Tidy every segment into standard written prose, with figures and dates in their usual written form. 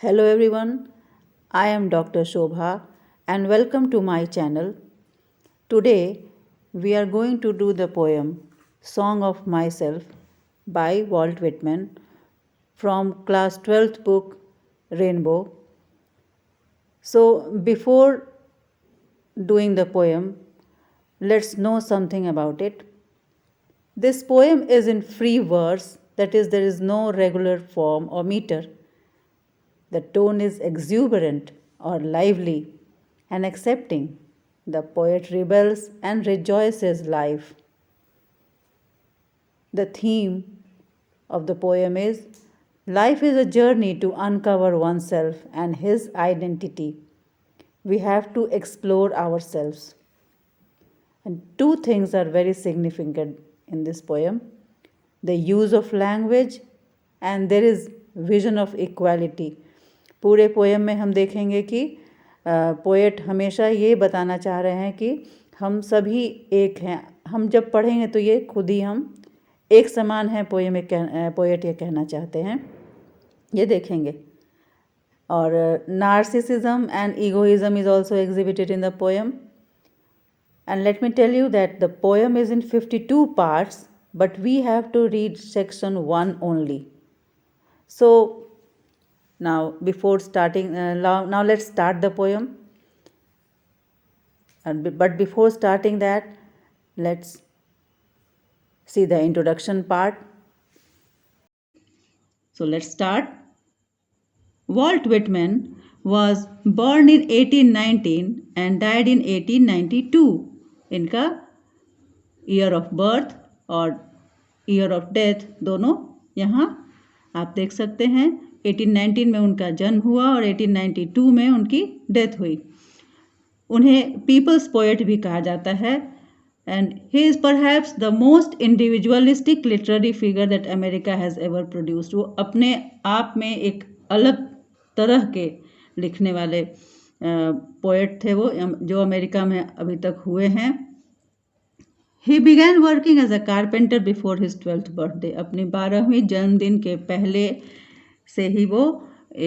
Hello everyone, I am Dr. Shobha and welcome to my channel. Today we are going to do the poem Song of Myself by Walt Whitman from class 12th book Rainbow. So before doing the poem, let's know something about it. This poem is in free verse, that is, there is no regular form or meter. The tone is exuberant or lively and accepting. The poet rebels and rejoices life. The theme of the poem is life is a journey to uncover oneself and his identity. We have to explore ourselves. And two things are very significant in this poem: the use of language and there is vision of equality. पूरे poem में हम देखेंगे कि poet हमेशा ये बताना चाह रहे हैं कि हम सभी एक हैं. हम जब पढ़ेंगे तो ये खुद ही हम एक समान हैं, पोएट ये कहना चाहते हैं, ये देखेंगे. और narcissism and egoism is also exhibited in the poem. And let me tell you that the poem is in 52 parts, but we have to read section 1 only. So now before starting, now let's start the poem. But before starting that, let's see the introduction part. So let's start. Walt Whitman was born in 1819 and died in 1892. इनका year of birth और year of death दोनों यहाँ आप देख सकते हैं. 1819 में उनका जन्म हुआ और 1892 में उनकी डेथ हुई. उन्हें पीपल्स पोएट भी कहा जाता है and he is perhaps the most individualistic literary figure that America has ever produced. वो अपने आप में एक अलग तरह के लिखने वाले पोएट थे वो, जो अमेरिका में अभी तक हुए हैं. He began working as a carpenter before his 12th birthday. अपनी 12वीं जन्मदिन के पहले से ही वो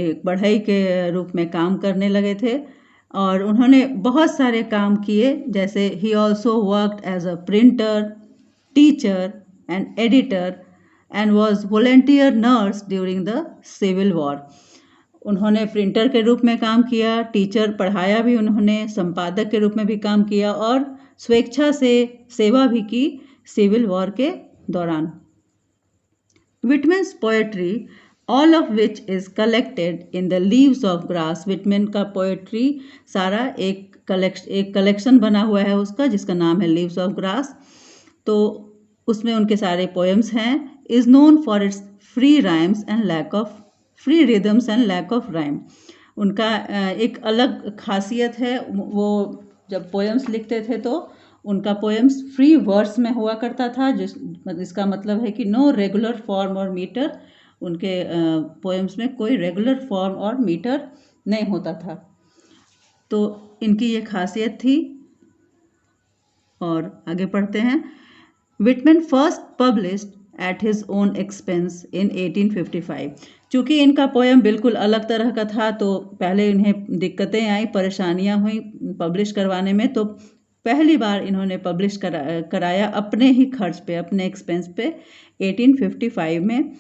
एक बढ़ई के रूप में काम करने लगे थे और उन्होंने बहुत सारे काम किए, जैसे he also worked as a printer, teacher and editor and was volunteer nurse during the civil war. उन्होंने प्रिंटर के रूप में काम किया, टीचर पढ़ाया भी उन्होंने, संपादक के रूप में भी काम किया और स्वेच्छा से सेवा भी की सिविल वॉर के दौरान. Whitman's poetry, all of which is collected in the Leaves of Grass. Whitman का पोएट्री सारा एक कलेक्शन बना हुआ है उसका, जिसका नाम है लीव्स ऑफ ग्रास. तो उसमें उनके सारे पोएम्स हैं. Is known for its free rhymes and lack of free rhythms and lack of rhyme. उनका एक अलग खासियत है. वो जब पोएम्स लिखते थे तो उनका पोएम्स फ्री वर्स में हुआ करता था, जिसका मतलब है कि नो रेगुलर फॉर्म और मीटर. उनके पोएम्स में कोई रेगुलर फॉर्म और मीटर नहीं होता था. तो इनकी ये खासियत थी. और आगे पढ़ते हैं. Whitman first published at his own expense इन 1855. चूँकि इनका पोएम बिल्कुल अलग तरह का था तो पहले इन्हें दिक्कतें आई, परेशानियां हुई पब्लिश करवाने में. तो पहली बार इन्होंने पब्लिश कराया अपने ही खर्च पे, अपने एक्सपेंस पे 1855 में.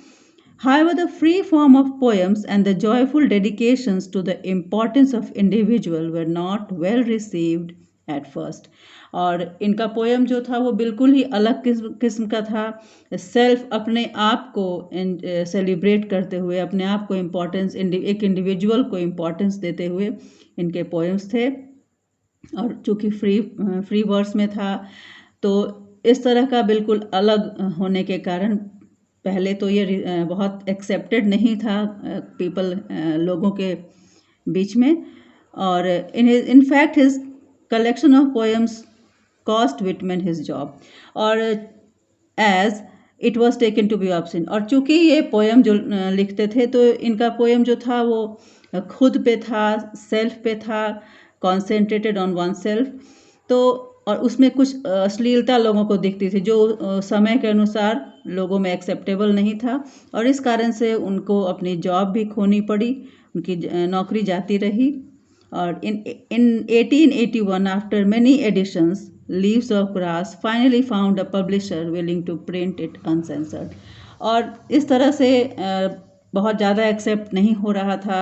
However, the free form of poems and the joyful dedications to the importance of individual were not well received at first. और इनका पोएम जो था वो बिल्कुल ही अलग किस्म का था. सेल्फ, अपने आप को सेलिब्रेट करते हुए, अपने आप को इम्पोर्टेंस, एक इंडिविजुअल को इम्पोर्टेंस देते हुए इनके पोएम्स थे. और चूँकि फ्री वर्स में था तो इस तरह का बिल्कुल अलग होने के कारण पहले तो ये बहुत एक्सेप्टेड नहीं था लोगों के बीच में. और in fact his collection of poems cost Whitman his job और as it was taken to be obscene. और चूँकि ये पोएम जो लिखते थे तो इनका पोएम जो था वो खुद पे था, सेल्फ पे था, कॉन्सेंट्रेटेड ऑन वन सेल्फ. तो और उसमें कुछ अश्लीलता लोगों को दिखती थी जो समय के अनुसार लोगों में एक्सेप्टेबल नहीं था और इस कारण से उनको अपनी जॉब भी खोनी पड़ी. उनकी नौकरी जाती रही। और in 1881 after many editions leaves of grass finally found a publisher willing to print it uncensored. और इस तरह से बहुत ज़्यादा एक्सेप्ट नहीं हो रहा था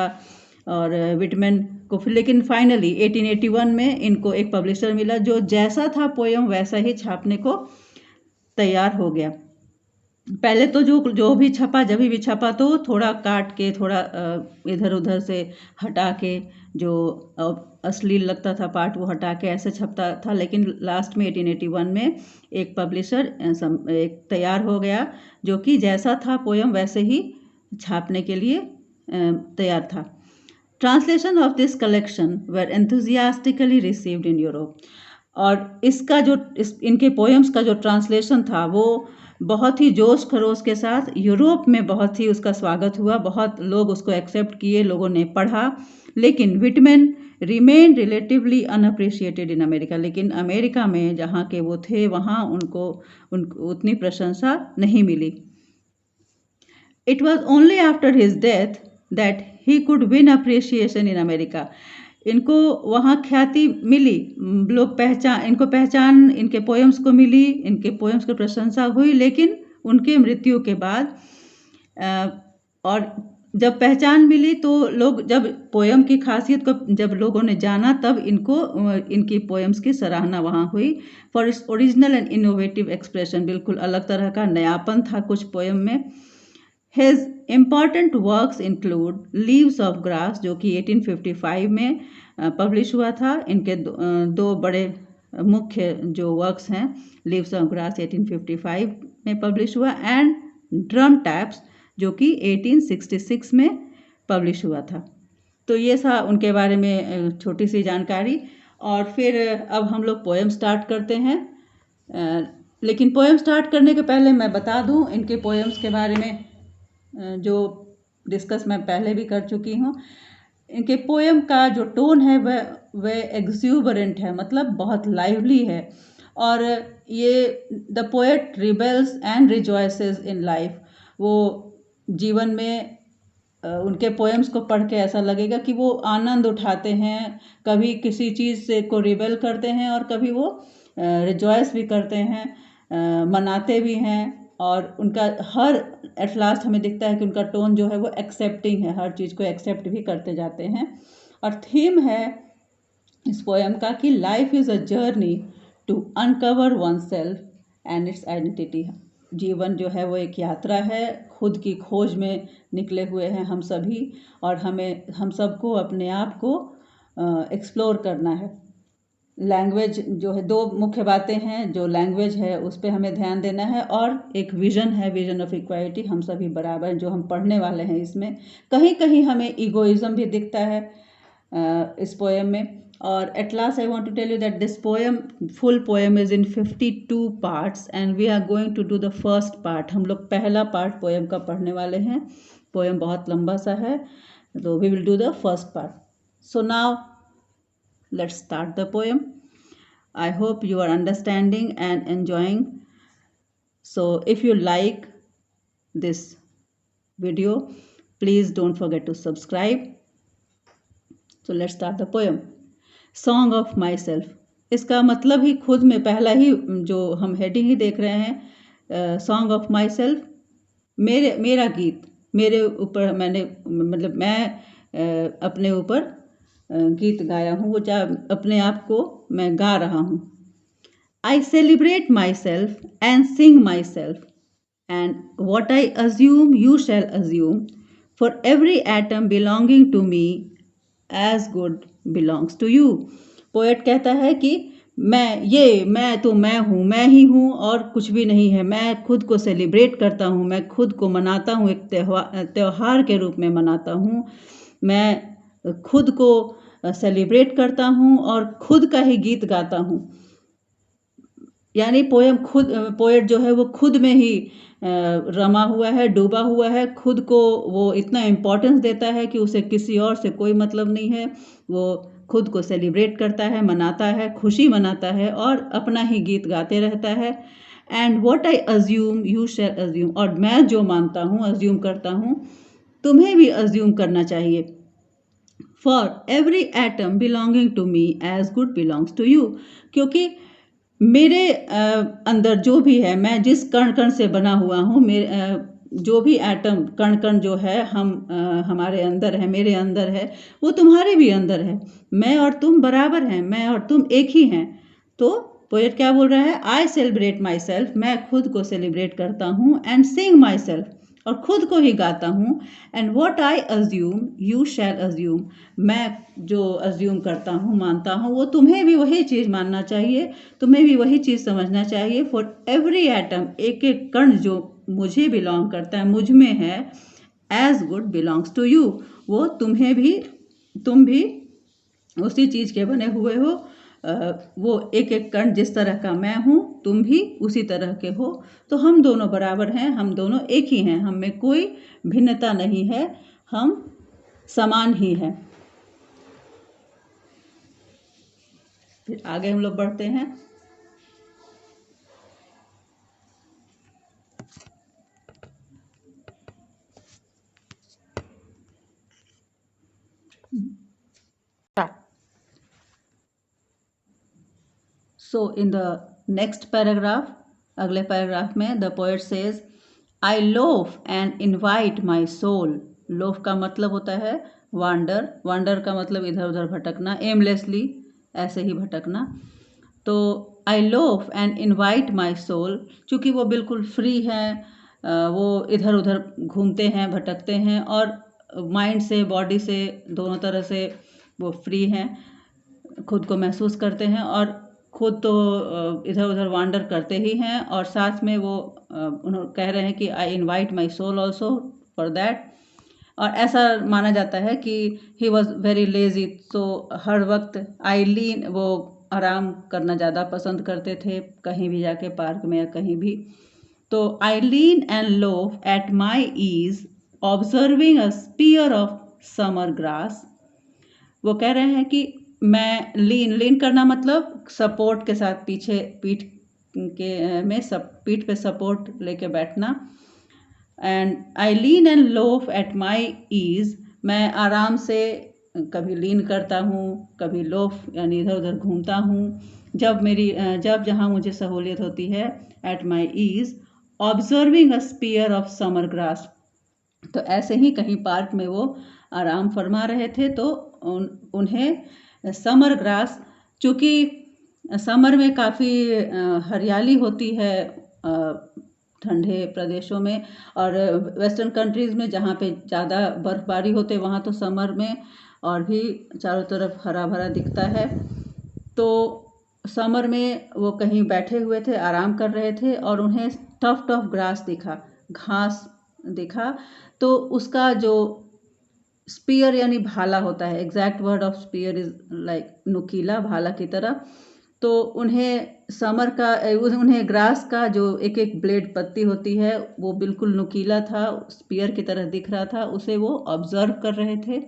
और विटमैन को फिर, लेकिन फाइनली 1881 में इनको एक पब्लिशर मिला जो जैसा था पोयम वैसा ही छापने को तैयार हो गया। पहले तो जो भी छपा, जब भी छपा तो थोड़ा काट के, थोड़ा इधर उधर से हटा के, जो अश्लील लगता था पार्ट वो हटा के ऐसे छपता था। लेकिन लास्ट में 1881 में एक पब्लिशर एक तैयार हो गया जो कि जैसा था पोयम वैसे ही छापने के लिए तैयार था। Translation of this collection were enthusiastically received in Europe. और इसका जो इनके पोएम्स का जो ट्रांसलेशन था वो बहुत ही जोश खरोश के साथ यूरोप में बहुत ही उसका स्वागत हुआ, बहुत लोग उसको एक्सेप्ट किए, लोगों ने पढ़ा। लेकिन Whitman remained relatively unappreciated in America. लेकिन अमेरिका में जहाँ के वो थे वहाँ उनको उतनी प्रशंसा नहीं मिली। It was only after his death that he could win appreciation in America. इनको वहाँ ख्याति मिली, लोग इनको पहचान इनके पोएम्स को मिली, इनके पोएम्स की प्रशंसा हुई। लेकिन उनके मृत्यु के बाद और जब पहचान मिली तो लोग, जब पोएम की खासियत को जब लोगों ने जाना, तब इनकी पोएम्स की सराहना वहाँ हुई। For its original and innovative expression, बिल्कुल अलग तरह का नयापन था कुछ पोएम में। His important works include Leaves of Grass, जो कि 1855 में पब्लिश हुआ था। इनके दो बड़े मुख्य जो वर्क्स हैं, लीव्स ऑफ ग्रास 1855 में पब्लिश हुआ, एंड ड्रम टैप्स जो कि 1866 में पब्लिश हुआ था। तो ये था उनके बारे में छोटी सी जानकारी। और फिर अब हम लोग पोएम स्टार्ट करते हैं। लेकिन पोएम स्टार्ट करने के पहले मैं बता दूं इनके पोएम्स के बारे में जो डिस्कस मैं पहले भी कर चुकी हूँ। इनके पोएम का जो टोन है वह एक्सूबरेंट है, मतलब बहुत लाइवली है। और ये the poet rebels and rejoices in life. वो जीवन में उनके पोएम्स को पढ़ के ऐसा लगेगा कि वो आनंद उठाते हैं, कभी किसी चीज़ से को रिबेल करते हैं और कभी वो रिजॉयस भी करते हैं, मनाते भी हैं। और उनका हर एट लास्ट हमें दिखता है कि उनका टोन जो है वो एक्सेप्टिंग है, हर चीज़ को एक्सेप्ट भी करते जाते हैं। और थीम है इस पोएम का कि life is a journey to uncover oneself and its identity. जीवन जो है वो एक यात्रा है, खुद की खोज में निकले हुए हैं हम सभी, और हम सबको अपने आप को एक्सप्लोर करना है। लैंग्वेज जो है, दो मुख्य बातें हैं, जो लैंग्वेज है उस पर हमें ध्यान देना है, और एक विज़न है, विज़न ऑफ इक्वालिटी, हम सभी बराबर जो हम पढ़ने वाले हैं। इसमें कहीं कहीं हमें ईगोइज्म भी दिखता है इस पोएम में। और at last I want to tell you that this poem, full poem is in 52 parts and we are going to do the first part. हम लोग पहला पार्ट पोएम का पढ़ने वाले हैं। पोएम बहुत लंबा सा है, तो we will do the first part. So now let's start the poem. I hope you are understanding and enjoying. So if you like this video, please don't forget to subscribe. So let's start the poem. Song of myself. इसका मतलब ही खुद में, पहला ही जो हम heading ही देख रहे हैं, सॉन्ग ऑफ माई सेल्फ, मेरा गीत, मेरे ऊपर मैंने, मतलब मैं अपने ऊपर गीत गाया हूँ, वो अपने आप को मैं गा रहा हूँ। I celebrate myself and sing myself and what I assume you shall assume, for every atom belonging to me as good belongs to you. Poet कहता है कि मैं तो मैं हूँ, मैं ही हूँ और कुछ भी नहीं है। मैं खुद को सेलिब्रेट करता हूँ, मैं खुद को मनाता हूँ, एक त्यौहार के रूप में मनाता हूँ। मैं खुद को सेलिब्रेट करता हूँ और खुद का ही गीत गाता हूँ। यानी पोएट जो है वो खुद में ही रमा हुआ है, डूबा हुआ है। खुद को वो इतना इम्पोर्टेंस देता है कि उसे किसी और से कोई मतलब नहीं है। वो खुद को सेलिब्रेट करता है, मनाता है, खुशी मनाता है और अपना ही गीत गाते रहता है। And what I assume you shall assume, और मैं जो मानता हूँ, अज्यूम करता हूँ, तुम्हें भी अज्यूम करना चाहिए। For every atom belonging to me as good belongs to you, क्योंकि मेरे अंदर जो भी है, मैं जिस कण कण से बना हुआ हूँ, मेरे जो भी एटम कण कण जो है हमारे अंदर है, मेरे अंदर है, वो तुम्हारे भी अंदर है। मैं और तुम बराबर हैं, मैं और तुम एक ही हैं। तो पोएट क्या बोल रहा है? आई सेलिब्रेट माई सेल्फ, मैं खुद को सेलिब्रेट करता हूँ, एंड सिंग माई सेल्फ, और खुद को ही गाता हूँ, and what I assume you shall assume, मैं जो अज्यूम करता हूँ, मानता हूँ, वो तुम्हें भी वही चीज़ मानना चाहिए, तुम्हें भी वही चीज़ समझना चाहिए। फॉर एवरी एटम, एक एक कण जो मुझे बिलोंग करता है, मुझ में है, as good belongs to you, वो तुम्हें भी, तुम भी उसी चीज़ के बने हुए हो। वो एक एक कण जिस तरह का मैं हूँ, तुम भी उसी तरह के हो, तो हम दोनों बराबर हैं, हम दोनों एक ही हैं, हम में कोई भिन्नता नहीं है, हम समान ही हैं। फिर आगे हम लोग बढ़ते हैं। So in the next paragraph, अगले पैराग्राफ में the poet says, I loaf and invite my soul. loaf का मतलब होता है wander, wander का मतलब इधर उधर भटकना, aimlessly ऐसे ही भटकना। तो I loaf and invite my soul, चूँकि वो बिल्कुल फ्री हैं, वो इधर उधर घूमते हैं, भटकते हैं, और माइंड से, बॉडी से, दोनों तरह से वो फ्री हैं, खुद को महसूस करते हैं, और खुद तो इधर उधर वांडर करते ही हैं, और साथ में वो उन्होंने कह रहे हैं कि I invite my soul also for that. और ऐसा माना जाता है कि ही वॉज वेरी लेजी, तो हर वक्त आइलीन, वो आराम करना ज़्यादा पसंद करते थे, कहीं भी जाके, पार्क में या कहीं भी। तो I lean and loaf at my ease observing a spear of summer grass. वो कह रहे हैं कि मैं लीन करना मतलब सपोर्ट के साथ, पीछे पीठ के में सब पीठ पे सपोर्ट लेके बैठना। And I lean and loaf at my ease, मैं आराम से कभी लीन करता हूँ, कभी लोफ यानी इधर उधर घूमता हूँ, जब जहाँ मुझे सहूलियत होती है, at my ease observing a spear of summer grass. तो ऐसे ही कहीं पार्क में वो आराम फरमा रहे थे, तो उन्हें समर ग्रास, चूँकि समर में काफ़ी हरियाली होती है ठंडे प्रदेशों में, और वेस्टर्न कंट्रीज़ में जहाँ पे ज़्यादा बर्फ़बारी होते, वहाँ तो समर में और भी चारों तरफ हरा भरा दिखता है। तो समर में वो कहीं बैठे हुए थे, आराम कर रहे थे, और उन्हें टफ ग्रास दिखा, घास दिखा। तो उसका जो स्पीयर यानी भाला होता है, exact word of sphere is like नुकीला, भाला की तरह। तो उन्हें ग्रास का जो एक एक ब्लेड पत्ती होती है, वो बिल्कुल नुकीला था, स्पीयर की तरह दिख रहा था, उसे वो ऑब्जर्व कर रहे थे।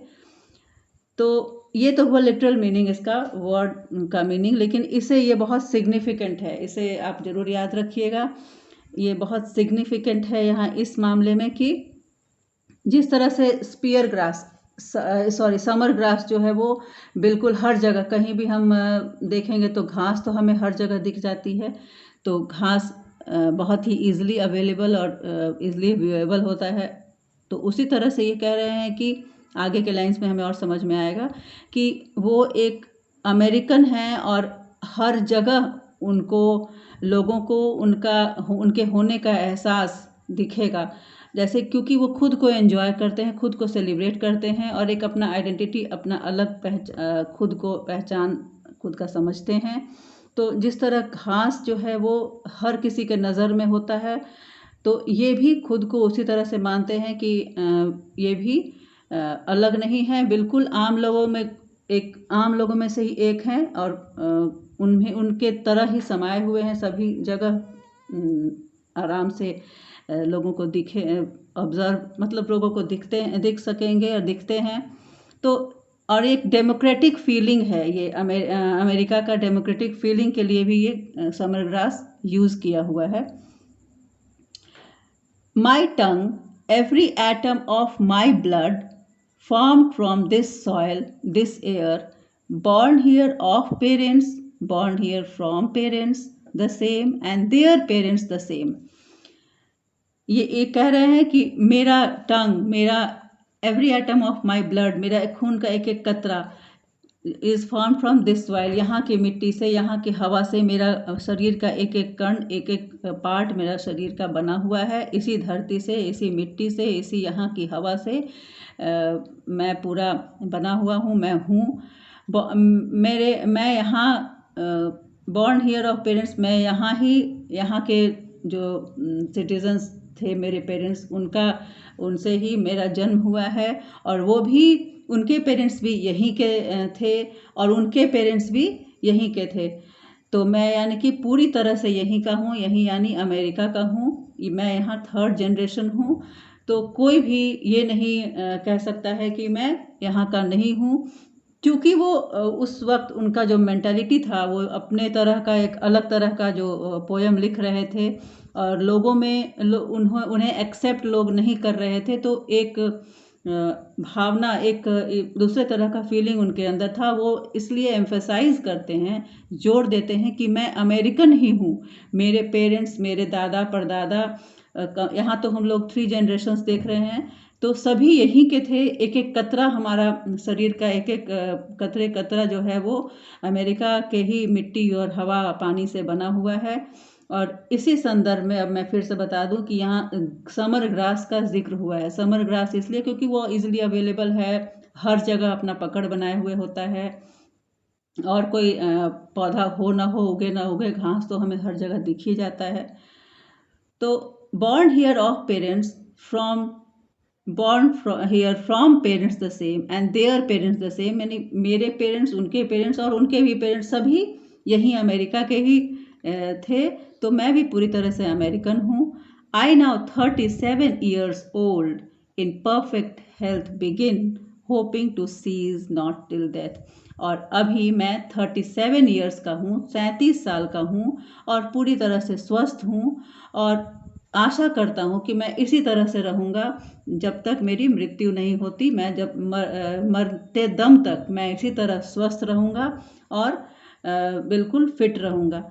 तो ये तो हुआ लिटरल मीनिंग, इसका वर्ड का मीनिंग, लेकिन इसे ये बहुत सिग्निफिकेंट है, इसे आप ज़रूर याद रखिएगा। ये बहुत सिग्निफिकेंट है यहाँ इस मामले में कि जिस तरह से स्पीयर ग्रास, समर ग्रास जो है, वो बिल्कुल हर जगह, कहीं भी हम देखेंगे तो घास तो हमें हर जगह दिख जाती है, तो घास बहुत ही ईजिली अवेलेबल और ईजिली व्यूएबल होता है। तो उसी तरह से ये कह रहे हैं कि आगे के लाइंस में हमें और समझ में आएगा कि वो एक अमेरिकन हैं, और हर जगह उनको, लोगों को उनके होने का एहसास दिखेगा, जैसे, क्योंकि वो खुद को एंजॉय करते हैं, खुद को सेलिब्रेट करते हैं, और एक अपना आइडेंटिटी, अपना अलग खुद को पहचान, खुद का समझते हैं। तो जिस तरह घास जो है वो हर किसी के नज़र में होता है, तो ये भी खुद को उसी तरह से मानते हैं कि ये भी अलग नहीं है, बिल्कुल आम लोगों में से ही एक हैं, और उनमें उनके तरह ही समाये हुए हैं, सभी जगह आराम से लोगों को ऑब्जर्व, मतलब लोगों को दिख सकेंगे और दिखते हैं। तो और एक डेमोक्रेटिक फीलिंग है, ये अमेरिका का डेमोक्रेटिक फीलिंग के लिए भी ये समर ग्रास यूज़ किया हुआ है। My tongue, every atom of my blood formed from this soil, this air, born here of parents, born here from parents the same and their parents the same. ये कह रहे हैं कि मेरा टंग, मेरा every atom of my blood, मेरा खून का एक एक कतरा is form from this soil, यहाँ की मिट्टी से, यहाँ की हवा से मेरा शरीर का एक एक कण, एक एक पार्ट मेरा शरीर का बना हुआ है, इसी धरती से, इसी मिट्टी से, इसी यहाँ की हवा से मैं पूरा बना हुआ हूँ, मैं हूँ। मैं यहाँ बॉर्न हियर ऑफ पेरेंट्स, मैं यहाँ ही, यहाँ के जो सिटीजन्स थे मेरे पेरेंट्स, उनसे ही मेरा जन्म हुआ है, और वो भी, उनके पेरेंट्स भी यहीं के थे और उनके पेरेंट्स भी यहीं के थे। तो मैं यानी कि पूरी तरह से यहीं का हूँ, यहीं यानी अमेरिका का हूँ। मैं यहाँ थर्ड जनरेशन हूँ। तो कोई भी ये नहीं कह सकता है कि मैं यहाँ का नहीं हूँ, क्योंकि वो उस वक्त उनका जो मेंटालिटी था, वो अपने तरह का एक अलग तरह का जो पोएम लिख रहे थे, और लोगों में उन्हें एक्सेप्ट लोग नहीं कर रहे थे। तो एक भावना, एक दूसरे तरह का फीलिंग उनके अंदर था। वो इसलिए एम्फेसाइज करते हैं, जोर देते हैं कि मैं अमेरिकन ही हूँ। मेरे पेरेंट्स, मेरे दादा परदादा, यहाँ तो हम लोग 3 जनरेशन्स देख रहे हैं, तो सभी यहीं के थे। एक एक कतरा, हमारा शरीर का एक एक कतरा जो है वो अमेरिका के ही मिट्टी और हवा पानी से बना हुआ है। और इसी संदर्भ में अब मैं फिर से बता दूं कि यहाँ समर ग्रास का जिक्र हुआ है। समर ग्रास इसलिए क्योंकि वो इजीली अवेलेबल है, हर जगह अपना पकड़ बनाए हुए होता है, और कोई पौधा हो ना हो, उगे ना उगे, घास तो हमें हर जगह दिख ही जाता है। तो born here of parents, born here from parents the same and their parents the same, यानी मेरे पेरेंट्स, उनके पेरेंट्स और उनके भी पेरेंट्स सभी यहीं अमेरिका के ही थे। तो मैं भी पूरी तरह से अमेरिकन हूँ। I now 37 years old in perfect health begin hoping to seize not till death। और अभी मैं 37 ईयर्स का हूँ, 37 साल का हूँ, और पूरी तरह से स्वस्थ हूँ, और आशा करता हूँ कि मैं इसी तरह से रहूँगा जब तक मेरी मृत्यु नहीं होती। मैं जब मरते दम तक मैं इसी तरह स्वस्थ रहूँगा और बिल्कुल फिट रहूँगा।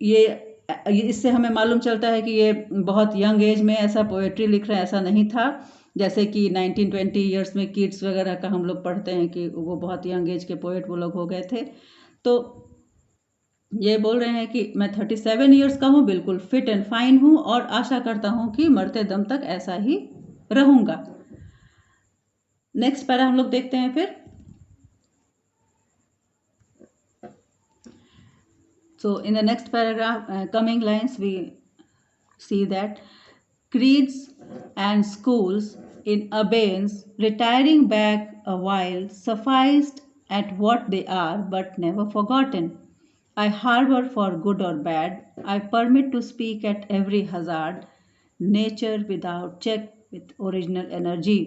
ये इससे हमें मालूम चलता है कि ये बहुत यंग एज में ऐसा पोएट्री लिख रहे हैं, ऐसा नहीं था। जैसे कि 19-20 ईयर्स में किड्स वगैरह का हम लोग पढ़ते हैं कि वो बहुत यंग एज के पोएट वो लोग हो गए थे। तो ये बोल रहे हैं कि मैं 37 ईयर्स का हूँ, बिल्कुल फिट एंड फाइन हूँ, और आशा करता हूँ कि मरते दम तक ऐसा ही रहूँगा। नेक्स्ट पैरा हम लोग देखते हैं फिर। So in the next paragraph, coming lines, we see that creeds and schools in abeyance, retiring back a while, sufficed at what they are, but never forgotten. I harbor for good or bad, I permit to speak at every hazard, nature without check with original energy.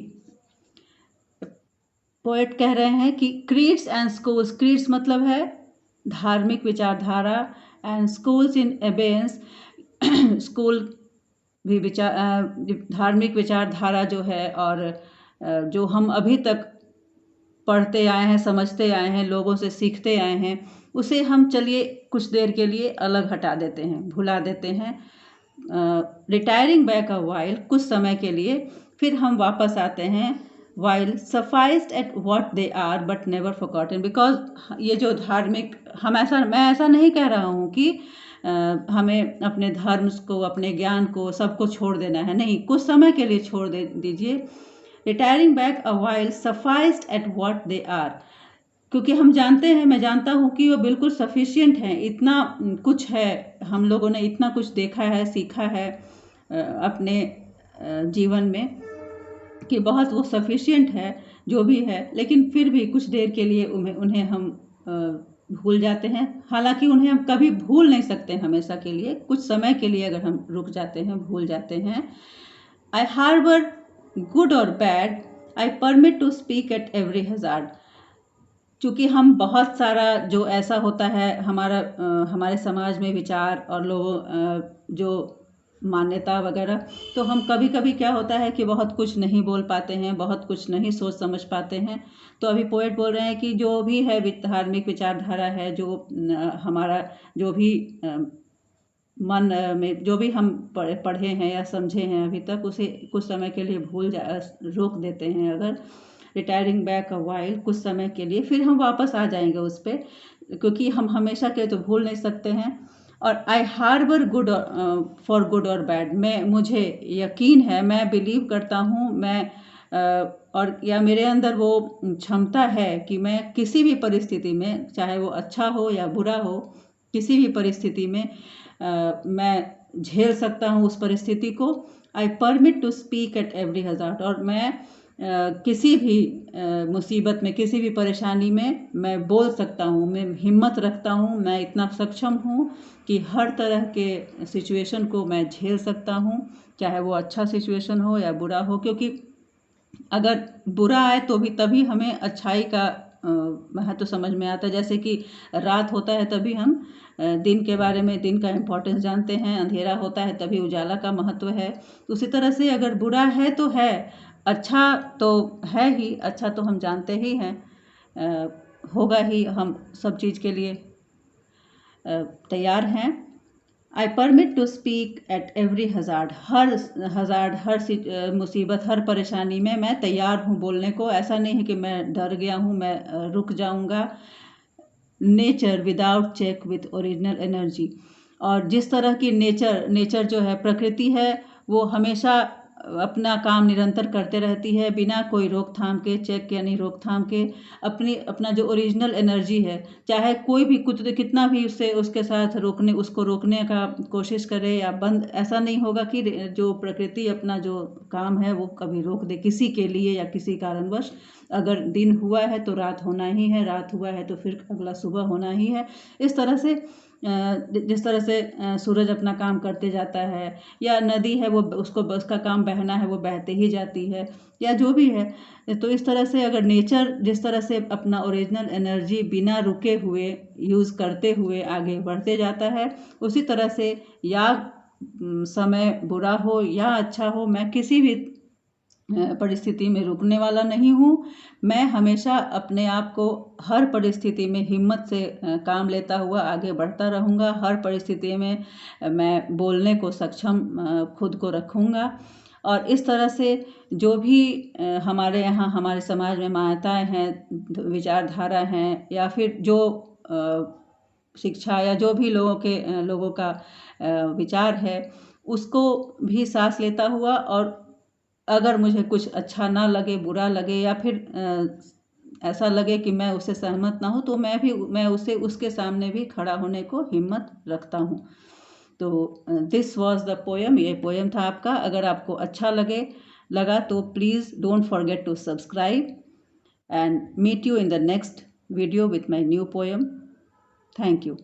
Poet कह रहे हैं कि creeds and schools, creeds मतलब है धार्मिक विचारधारा, and schools in एबेंस, school भी धार्मिक विचारधारा जो है, और जो हम अभी तक पढ़ते आए हैं, समझते आए हैं, लोगों से सीखते आए हैं, उसे हम चलिए कुछ देर के लिए अलग हटा देते हैं, भुला देते हैं। रिटायरिंग बैक अ वाइल, कुछ समय के लिए, फिर हम वापस आते हैं। while sufficed at what they are but never forgotten, because ये जो धार्मिक, मैं ऐसा नहीं कह रहा हूँ कि हमें अपने धर्म को, अपने ज्ञान को, सबको छोड़ देना है, नहीं, कुछ समय के लिए छोड़ दीजिए। Retiring back a while, sufficed at what they are, क्योंकि हम जानते हैं, मैं जानता हूँ कि वो बिल्कुल सफिशिएंट हैं, इतना कुछ है, हम लोगों ने इतना कुछ देखा है, सीखा है अपने जीवन में, कि बहुत वो सफिशिएंट है जो भी है। लेकिन फिर भी कुछ देर के लिए उन्हें हम भूल जाते हैं। हालांकि उन्हें हम कभी भूल नहीं सकते हमेशा के लिए, कुछ समय के लिए अगर हम रुक जाते हैं, भूल जाते हैं। आई हार्बर गुड और bad, I permit to speak at every hazard, क्योंकि हम बहुत सारा जो ऐसा होता है हमारे समाज में विचार, और लोगों जो मान्यता वगैरह, तो हम कभी कभी क्या होता है कि बहुत कुछ नहीं बोल पाते हैं, बहुत कुछ नहीं सोच समझ पाते हैं। तो अभी पोएट बोल रहे हैं कि जो भी है धार्मिक विचारधारा है, जो हमारा जो भी मन में जो भी हम पढ़े हैं या समझे हैं अभी तक, उसे कुछ समय के लिए रोक देते हैं। अगर रिटायरिंग बैक अ वाइल, कुछ समय के लिए, फिर हम वापस आ जाएंगे उस पर, क्योंकि हम हमेशा के तो भूल नहीं सकते हैं। और आई हार्बर गुड फॉर गुड और बैड, मुझे यकीन है, मैं बिलीव करता हूँ, और या मेरे अंदर वो क्षमता है कि मैं किसी भी परिस्थिति में, चाहे वो अच्छा हो या बुरा हो, किसी भी परिस्थिति में मैं झेल सकता हूँ उस परिस्थिति को। I permit to speak at every hazard, और मैं किसी भी मुसीबत में, किसी भी परेशानी में मैं बोल सकता हूँ, मैं हिम्मत रखता हूँ, मैं इतना सक्षम हूँ कि हर तरह के सिचुएशन को मैं झेल सकता हूँ, चाहे वो अच्छा सिचुएशन हो या बुरा हो। क्योंकि अगर बुरा आए तो भी तभी हमें अच्छाई का महत्व समझ में आता है। जैसे कि रात होता है तभी हम दिन के बारे में, दिन का इम्पोर्टेंस जानते हैं, अंधेरा होता है तभी उजाला का महत्व है। उसी तरह से अगर बुरा है तो है, अच्छा तो है ही, अच्छा तो हम जानते ही हैं, होगा ही, हम सब चीज़ के लिए तैयार हैं। I permit to speak at every hazard, हर मुसीबत, हर परेशानी में मैं तैयार हूँ बोलने को। ऐसा नहीं है कि मैं डर गया हूँ, मैं रुक जाऊँगा। Nature without check with original energy, और जिस तरह की नेचर जो है, प्रकृति है, वो हमेशा अपना काम निरंतर करते रहती है, बिना कोई रोकथाम के, चेक यानी रोकथाम के। अपना जो ओरिजिनल एनर्जी है, चाहे कोई भी कुछ कितना भी उसके साथ उसको रोकने का कोशिश करे या बंद, ऐसा नहीं होगा कि जो प्रकृति अपना जो काम है वो कभी रोक दे किसी के लिए या किसी कारणवश। अगर दिन हुआ है तो रात होना ही है, रात हुआ है तो फिर अगला सुबह होना ही है। इस तरह से जिस तरह से सूरज अपना काम करते जाता है, या नदी है वो उसका काम बहना है, वो बहते ही जाती है, या जो भी है। तो इस तरह से अगर नेचर जिस तरह से अपना ओरिजिनल एनर्जी बिना रुके हुए यूज़ करते हुए आगे बढ़ते जाता है, उसी तरह से या समय बुरा हो या अच्छा हो, मैं किसी भी परिस्थिति में रुकने वाला नहीं हूँ। मैं हमेशा अपने आप को हर परिस्थिति में हिम्मत से काम लेता हुआ आगे बढ़ता रहूँगा। हर परिस्थिति में मैं बोलने को सक्षम खुद को रखूँगा। और इस तरह से जो भी हमारे यहाँ, हमारे समाज में मान्यताएं हैं, विचारधारा हैं, या फिर जो शिक्षा या जो भी लोगों का विचार है, उसको भी सांस लेता हुआ, और अगर मुझे कुछ अच्छा ना लगे, बुरा लगे, या फिर ऐसा लगे कि मैं उससे सहमत ना हूँ, तो मैं उसके सामने भी खड़ा होने को हिम्मत रखता हूँ। तो दिस वॉज द पोएम, ये पोएम था आपका। अगर आपको अच्छा लगा तो please don't forget to subscribe, and meet you in the next video with my new poem. Thank you.